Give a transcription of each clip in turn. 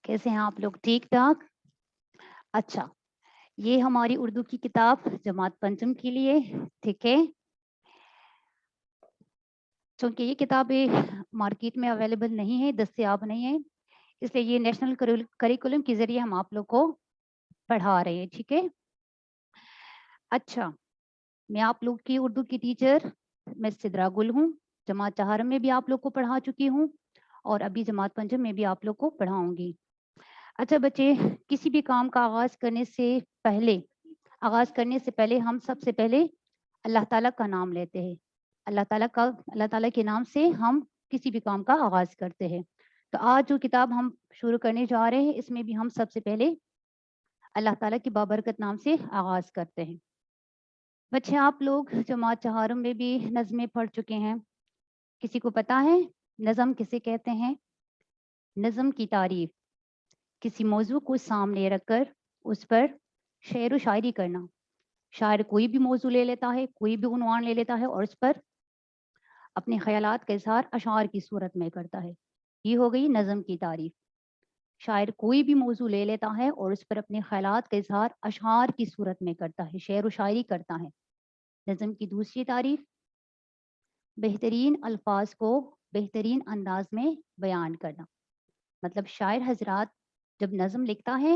कैसे हैं आप लोग? ठीक-ठाक? अच्छा, ये हमारी उर्दू की किताब जमात पंचम के लिए, ठीक है? चूँकि ये किताबें मार्केट में अवेलेबल नहीं है, दस्तयाब नहीं है, इसलिए ये नेशनल करिकुलम के ज़रिए हम आप लोग को पढ़ा रहे हैं, ठीक है? अच्छा, मैं आप लोग की उर्दू की टीचर मैं सिद्रा गुल हूँ। जमात चहारम में भी आप लोग को पढ़ा चुकी हूँ और अभी जमात पंचम में भी आप लोग को पढ़ाऊँगी। अच्छा बच्चे, किसी भी काम का आगाज़ करने से पहले हम सबसे पहले अल्लाह ताला का नाम लेते हैं। अल्लाह ताला के नाम से हम किसी भी काम का आगाज़ करते हैं। तो आज जो किताब हम शुरू करने जा रहे हैं, इसमें भी हम सबसे पहले अल्लाह ताला की बाबरकत नाम से आगाज़ करते हैं। बच्चे, आप लोग जमात चहारम में भी नज़्में पढ़ चुके हैं। किसी को पता है नज़्म किसे कहते हैं? नज़्म की तारीफ़, किसी मौज़ू को सामने रखकर उस पर शेर व शायरी करना। शायर कोई भी मौज़ू ले लेता है, कोई भी उन्वान ले लेता है और उस पर अपने ख़यालात का इज़हार अशआर की सूरत में करता है। ये हो गई नज़्म की तारीफ़। शायर कोई भी मौज़ू ले लेता है और उस पर अपने ख़यालात का इज़हार अशआर की सूरत में करता है, शेर व शायरी करता है। नज़्म की दूसरी तारीफ़, बेहतरीन अल्फाज को बेहतरीन अंदाज में बयान करना। मतलब शायर हज़रात जब नज़्म लिखता है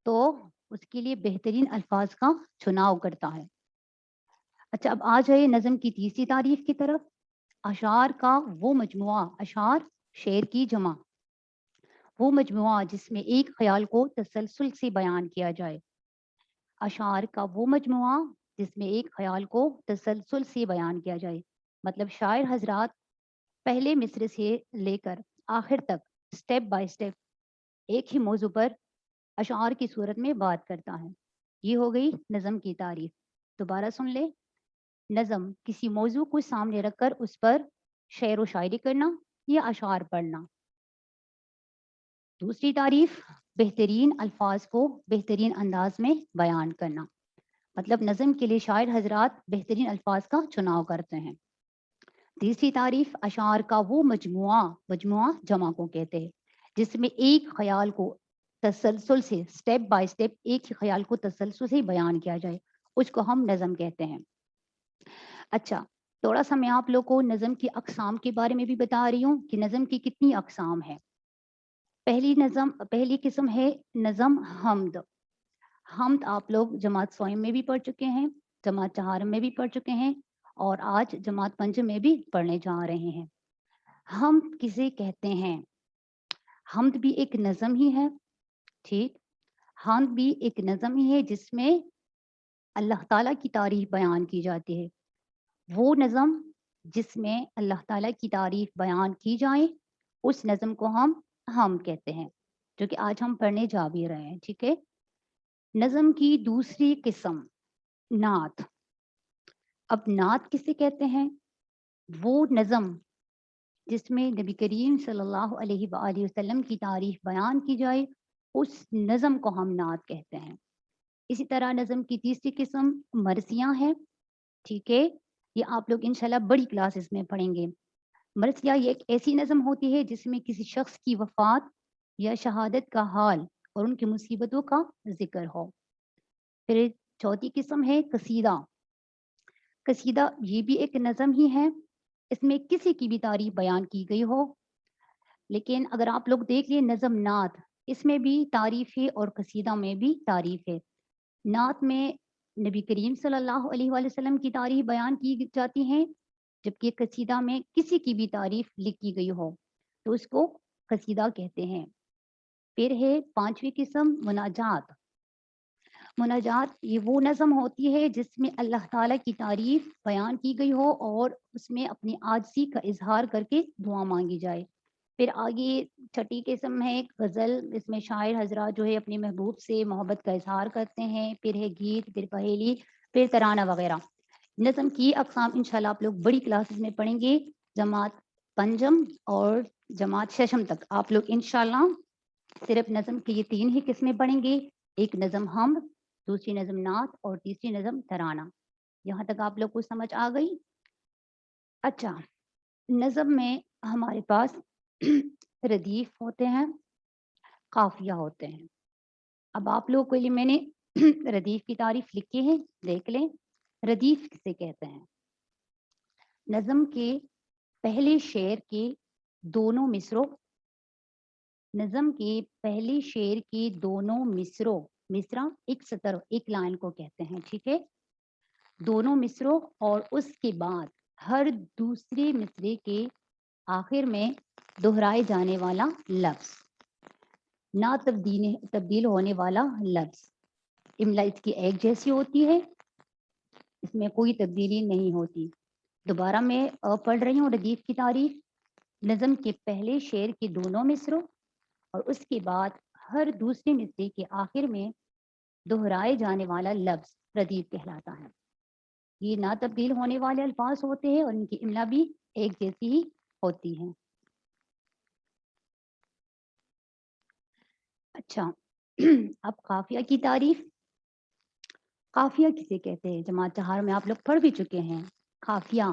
तो उसके लिए बेहतरीन अल्फाज का चुनाव करता है। अच्छा, अब आ जाइए नज़्म की तीसरी तारीफ़ की तरफ। अशार का वो मजमुआ, अशार शेर की जमा, वो मजमुआ जिसमें एक ख्याल को तसलसल से बयान किया जाए। अशार का वो मजमुआ जिसमें एक ख्याल को तसलसल से बयान किया जाए। मतलब शायर हजरात पहले मिसरे से लेकर आखिर तक स्टेप बाय स्टेप एक ही मौजू पर अशार की सूरत में बात करता है। ये हो गई नज़म की तारीफ। दोबारा सुन ले। नज़म किसी मौजू को सामने रखकर उस पर शेर व शायरी करना या अशार पढ़ना। दूसरी तारीफ, बेहतरीन अल्फाज को बेहतरीन अंदाज में बयान करना। मतलब नज़म के लिए शायर हजरात बेहतरीन अल्फाज का चुनाव करते हैं। तीसरी तारीफ, अशार का वो मजमुआ, मजमुआ जमा को कहते हैं जिसमें एक ख्याल को तसलसल से स्टेप बाय स्टेप एक ही ख्याल को तसलसल से बयान किया जाए, उसको हम नज़म कहते हैं। अच्छा, थोड़ा सा मैं आप लोग को नज़म की अक़साम के बारे में भी बता रही हूँ कि नज़म की कितनी अक़साम है। पहली किस्म है नज़म हमद। हमद आप लोग जमात सोयम में भी पढ़ चुके हैं, जमात चहारम में भी पढ़ चुके हैं और आज जमात पंचम में भी पढ़ने जा रहे हैं। हमद किसे कहते हैं? हमद भी एक नज़म ही है, ठीक? हमद भी एक नज़म ही है जिसमें अल्लाह ताला की तारीफ़ बयान की जाती है। वो नज़म जिसमें अल्लाह ताला की तारीफ़ बयान की जाए, उस नज़म को हम कहते हैं, जो कि आज हम पढ़ने जा भी रहे हैं, ठीक है? नज़म की दूसरी किस्म नात। अब नात किसे कहते हैं? वो नज़म जिसमें नबी करीम सल्लल्लाहु अलैहि वसल्लम की तारीफ़ बयान की जाए, उस नज़म को हम नात कहते हैं। इसी तरह नज़म की तीसरी किस्म मरसियाँ हैं, ठीक है? ये आप लोग इंशाल्लाह बड़ी क्लासेस में पढ़ेंगे। मरसिया ये एक ऐसी नज़म होती है जिसमें किसी शख्स की वफ़ात या शहादत का हाल और उनकी मुसीबतों का ज़िक्र हो। फिर चौथी किस्म है कसीदा। कसीदा ये भी एक नज़म ही है, इसमें किसी की भी तारीफ़ बयान की गई हो। लेकिन अगर आप लोग देख लिए नज़म नात, इसमें भी तारीफ़ है और कसीदा में भी तारीफ़ है। नात में नबी करीम सल्लल्लाहु अलैहि वसल्लम की तारीफ़ बयान की जाती है, जबकि कसीदा में किसी की भी तारीफ़ लिखी गई हो, तो उसको कसीदा कहते हैं। फिर है पाँचवीं किस्म मुनाजात। मुनाजात ये वो नज़म होती है जिसमें अल्लाह ताला की तारीफ़ बयान की गई हो और उसमें अपनी आजिज़ी का इज़हार करके दुआ मांगी जाए। फिर आगे छठी किस्म है गज़ल, इसमें शायर हज़रात जो है अपने महबूब से मोहब्बत का इज़हार करते हैं। फिर है गीत, फिर पहेली, फिर तराना वग़ैरह। नज़म की अक़साम इंशाल्लाह आप लोग बड़ी क्लासेस में पढ़ेंगे, जमात पंजम और जमात शशम तक। आप लोग इंशाल्लाह सिर्फ नज़म की ये 3 ही किस्में पढ़ेंगे, एक नज़म हम, दूसरी नज़म नात और तीसरी नज़म तराना। यहाँ तक आप लोग को समझ आ गई? अच्छा, नज़म में हमारे पास रदीफ़ होते हैं, काफिया होते हैं। अब आप लोगों के लिए मैंने रदीफ की तारीफ लिखी है, देख लें। रदीफ किसे कहते हैं? नज़म के पहले शेर के दोनों मिसरों, नज़म के पहले शेर के दोनों मिसरों, मिसरा एक सतर एक लाइन को कहते हैं, ठीक है? दोनों मिसरों और उसके बाद हर दूसरे मिसरे के आखिर में दोहराए जाने वाला लफ्ज, ना तब्दील होने वाला लफ्ज। इमला इसकी एक जैसी होती है, इसमें कोई तब्दीली नहीं होती। दोबारा मैं पढ़ रही हूँ रदीफ की तारीफ। नज़म के पहले शेर के दोनों मिसरों और उसके बाद हर दूसरे मिसरे के आखिर में दोहराए जाने वाला लफ्ज रदीफ कहलाता है। ये ना तब्दील होने वाले अल्फाज होते हैं और इनकी इमला भी एक जैसी ही होती है। अच्छा, अब काफिया की तारीफ। काफिया किसे कहते हैं? जमात चहार में आप लोग पढ़ भी चुके हैं। काफिया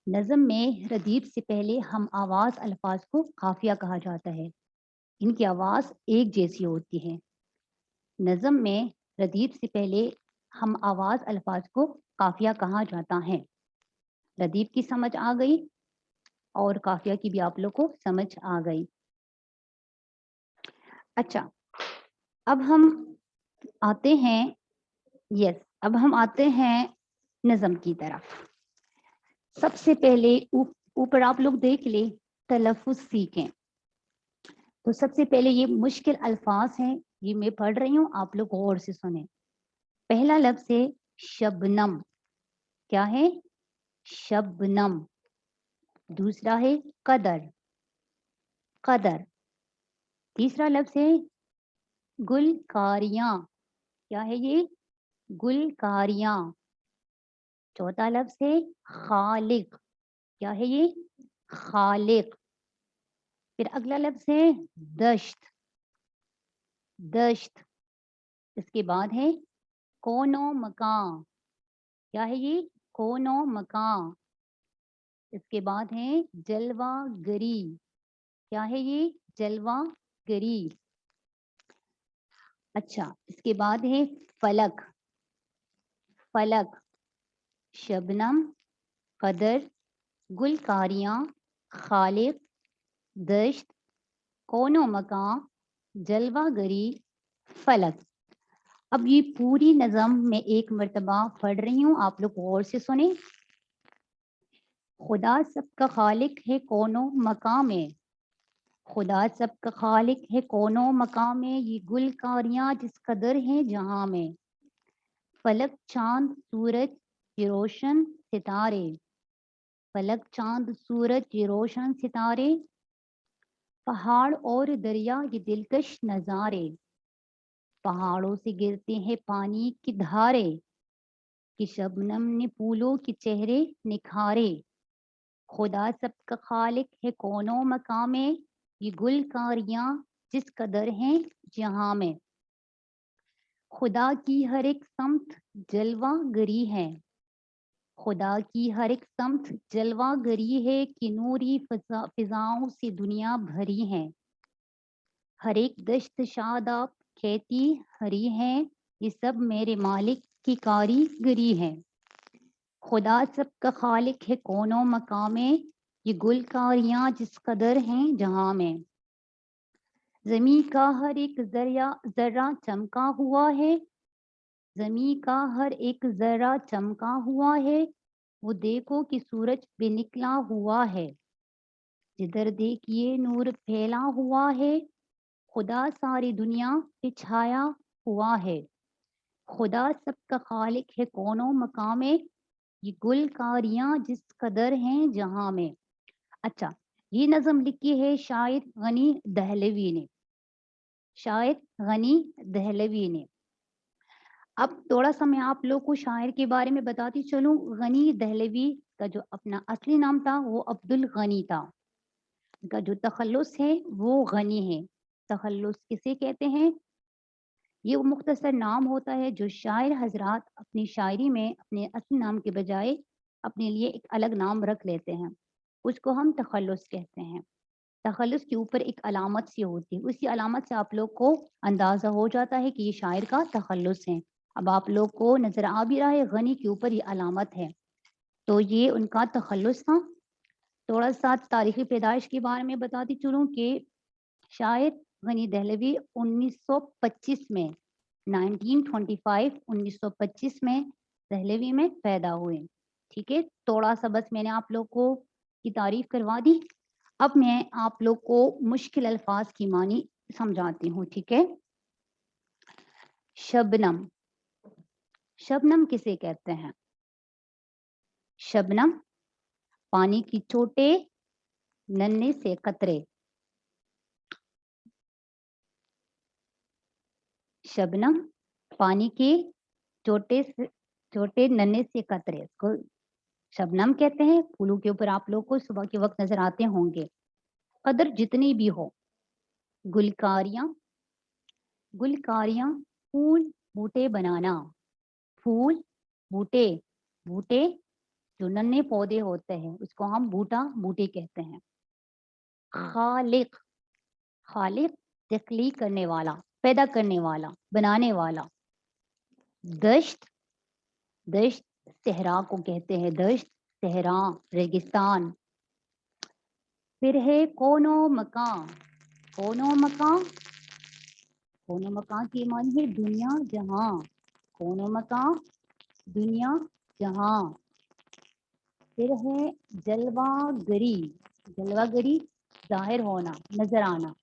नज़म में रदीफ से पहले हम आवाज अल्फाज को काफिया कहा जाता है। इनकी आवाज एक जैसी होती है। नज़म में रदीफ से पहले हम आवाज अल्फाज को काफिया कहा जाता है। रदीफ की समझ आ गई और काफिया की भी आप लोग को समझ आ गई। अच्छा, अब हम आते हैं अब हम आते हैं नज़म की तरफ। सबसे पहले ऊपर आप लोग देख ले, तलफ़ुज़ सीखें। तो सबसे पहले ये मुश्किल अल्फाज हैं, ये मैं पढ़ रही हूँ, आप लोग गौर से सुने। पहला लफ्ज़ है शबनम। क्या है? शबनम। दूसरा है कदर। कदर। तीसरा लफ्ज़ है गुलकारियाँ। क्या है ये? गुलकारियाँ। चौथा लफ्ज़ है खालिक। क्या है ये? खालिक। फिर अगला लफ्ज़ है दश्त। दश्त। इसके बाद है कोनो मकां। क्या है ये? कोनो मकां। इसके बाद है जलवा गरी। क्या है ये? जलवा गरी। अच्छा, इसके बाद है फलक। फलक। शबनम, कदर, गुलकारियाँ, खालिक, दश्त, कोनो मकां, जलवा गरी, फलक। अब ये पूरी नज़म में एक मर्तबा पढ़ रही हूँ, आप लोग गौर से सुने। खुदा सबका खालिक है कोनो मकां में। खुदा सबका खालिक है कोनो मकां में, ये गुलकारियाँ जिस कदर हैं जहाँ में। फलक चांद सूरज ये रोशन सितारे। फलक चांद सूरज ये रोशन सितारे। पहाड़ और दरिया ये दिलकश नज़ारे। पहाड़ों से गिरते हैं पानी की धारे कि शबनम ने फूलों के चेहरे निखारे। खुदा सबका खालिक है कोनो मकाम में, ये गुलकारियाँ जिस कदर हैं जहाँ में। खुदा की हर एक समत जलवा गरी है। खुदा की हर एक समत जलवा गरी है कि नूरी फिजाओं से दुनिया भरी है। हर एक दश्त शादाब खेती हरी है, ये सब मेरे मालिक की कारीगरी है। खुदा सबका खालिक है कोनो मकाम में, ये गुलकारियाँ जिस कदर हैं जहाँ में। ज़मीं का हर एक ज़र्रा चमका हुआ है। ज़मीं का हर एक ज़र्रा चमका हुआ है, वो देखो कि सूरज भी निकला हुआ है। जिधर देखिए नूर फैला हुआ है, खुदा सारी दुनिया पे छाया हुआ है। खुदा सबका खालिक है कोनो मकाम में, ये गुलकारियाँ जिस कदर हैं जहाँ में। अच्छा, ये नज़म लिखी है शायर गनी दहलवी ने। शायर गनी दहलवी ने। अब थोड़ा सा मैं आप लोग को शायर के बारे में बताती चलूं। गनी दहलवी का जो अपना असली नाम था वो अब्दुल गनी था। इनका जो तखल्लुस है वो गनी है। तखल्लुस किसे कहते हैं? ये वो मुख्तसर नाम होता है जो शायर हजरात अपनी शायरी में अपने असली नाम के बजाय अपने लिए एक अलग नाम रख लेते हैं, उसको हम तखल्लुस कहते हैं। तखल्लुस के ऊपर एक अलामत सी होती है, उसी अलामत से आप लोग को अंदाज़ा हो जाता है कि ये शायर का तखल्लुस है। अब आप लोग को नज़र आ भी रहा है गनी के ऊपर ये अलामत है, तो ये उनका तखल्लुस था। थोड़ा सा तारीख़ी पैदाइश के बारे में बताती चलूँ कि शायर गनी दहलवी 1925 में 1925 में दहलवी में पैदा हुए। ठीक है, थोड़ा सा बस मैंने आप लोग को की तारीफ करवा दी। अब मैं आप लोग को मुश्किल अल्फाज की मानी समझाती हूँ। ठीक है, शबनम, शबनम किसे कहते हैं? शबनम पानी की छोटे नन्हे से कतरे। शबनम पानी के छोटे नन्हे से कतरे को शबनम कहते हैं। फूलों के ऊपर आप लोग को सुबह के वक्त नजर आते होंगे। कदर जितनी भी हो, गुलकारियां, गुलकारियां फूल बूटे बनाना, फूल बूटे, बूटे जो नन्हे पौधे होते हैं उसको हम बूटा बूटे कहते हैं। खालिक, खालिक तख्लीक करने वाला, पैदा करने वाला, बनाने वाला। दश्त, दश्त सहरा को कहते हैं, दश्त सहरा रेगिस्तान। फिर है कोनो मकान, कोनो मकान, कोनो मकान की मानी है दुनिया जहां, कोनो मकान दुनिया जहां। फिर है जलवागरी, जलवागरी जाहिर होना, नजर आना।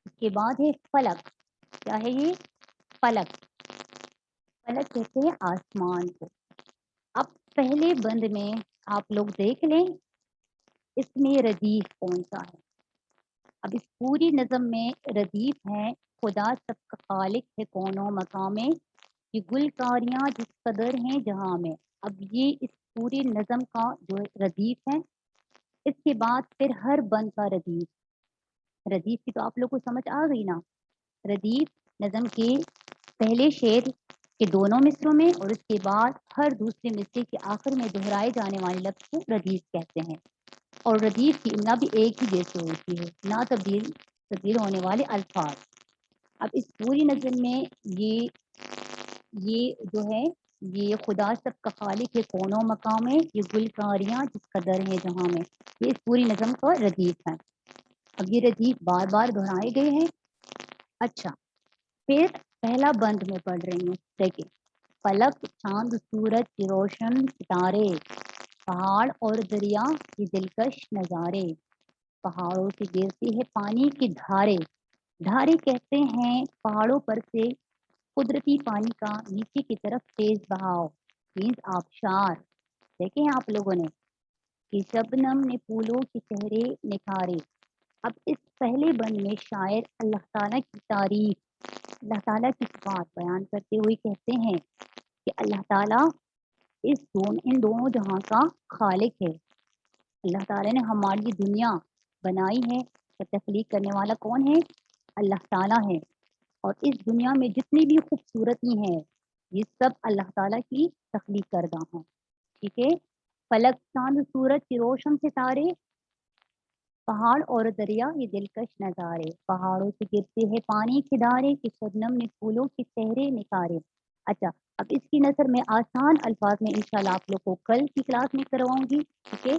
उसके बाद है फलक, क्या है ये? फलक, फलक कहते हैं आसमान को। अब पहले बंद में आप लोग देख लें इसमें रदीफ कौन सा है। अब इस पूरी नज़म में रदीफ है खुदा सबका खालिक है कोनो मकाम में, ये गुलकारियाँ जिस कदर हैं जहाँ में। अब ये इस पूरी नज़म का जो रदीफ है। इसके बाद फिर हर बंद का रदीफ, रदीफ की तो आप लोग को समझ आ गई ना। रदीफ नज़म के पहले शेर के दोनों मिसरों में और उसके बाद हर दूसरे मिसरे के आखिर में दोहराए जाने वाले लफ्ज़ को रदीफ कहते हैं। और रदीफ की इमला भी एक ही जैसे होती है, ना तब्दील होने वाले अल्फाज। अब इस पूरी नज़म में ये जो है ये खुदा सबका खालिक है कोनो मकाम है, ये गुलकारियाँ जिस कदर है जहाँ में, ये इस पूरी नज़म का रदीफ है। अब ये रदीफ बार बार दोहराए गए हैं। अच्छा, फिर पहला बंद में पढ़ रही हूँ। देखिए, फलक चांद सूरज की रोशन सितारे, पहाड़ और दरिया की दिलकश नज़ारे, पहाड़ों से गिरती है पानी की धारे। धारे कहते हैं पहाड़ों पर से कुदरती पानी का नीचे की तरफ तेज बहाव, मीन्स आबशार। देखे हैं आप लोगों ने कि शबनम ने फूलों के चेहरे निखारे। अब इस पहले बंद में शायर अल्लाह ताला की तारीफ, अल्लाह ताला की बात बयान करते हुए कहते हैं कि अल्लाह ताला इन दोनों जहां का खालिक है। अल्लाह ताला ने हमारी दुनिया बनाई है, तो तख्लीक करने वाला कौन है? अल्लाह ताला है। और इस दुनिया में जितनी भी खूबसूरती हैं ये सब अल्लाह ताला की तख्लीक करदा है। ठीक है, फलक चांद सूरज की रोशन सितारे, पहाड़ और दरिया ये दिलकश नज़ारे, पहाड़ों से गिरते हैं पानी के धारे कि शबनम ने फूलों के चेहरे निखारे। अच्छा, अब इसकी नज़र मैं आसान अल्फाज में इंशाल्लाह आप लोग को कल की क्लास में करवाऊंगी। ठीक है,